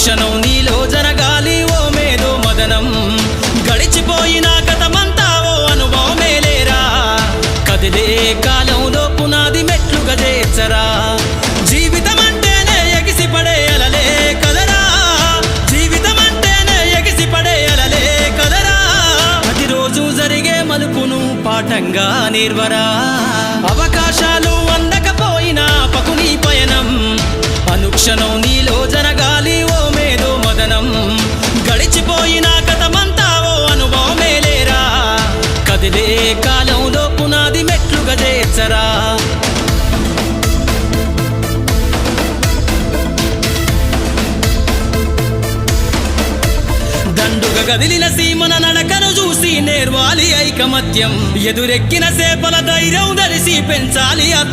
అనుక్షణం నీలో జరగాలి ఓ మేధో మదనం గడిచిపోయిన గతమంతా ఓ అనుభవమే లేరా కదిలే కాలంలో పునాది మెట్లుగా చేర్చరా జీవితం అంటేనే ఎగిసిపడే అలలే కదరా జీవితం అంటేనే ఎగిసిపడే అలలే కదరా ప్రతిరోజు జరిగే మలుపును పాఠంగా నిర్వరా అవకాశాలు అందకపోయినా పకుని పయనం అనుక్షణం నీలో జరగాలి ఓ మేధో మదనం గడిచిపోయిన గతమంతా ఓ అనుభవమే లేరా కదిలే కాలంలో పునాది మెట్లుగా చేర్చరా దండుగ గదిలిన సీమన నడకను చూసి నేర్వాలి ఐకమత్యం ఎదురెక్కిన సేపల ధైర్యం ధరిసి పెంచాలి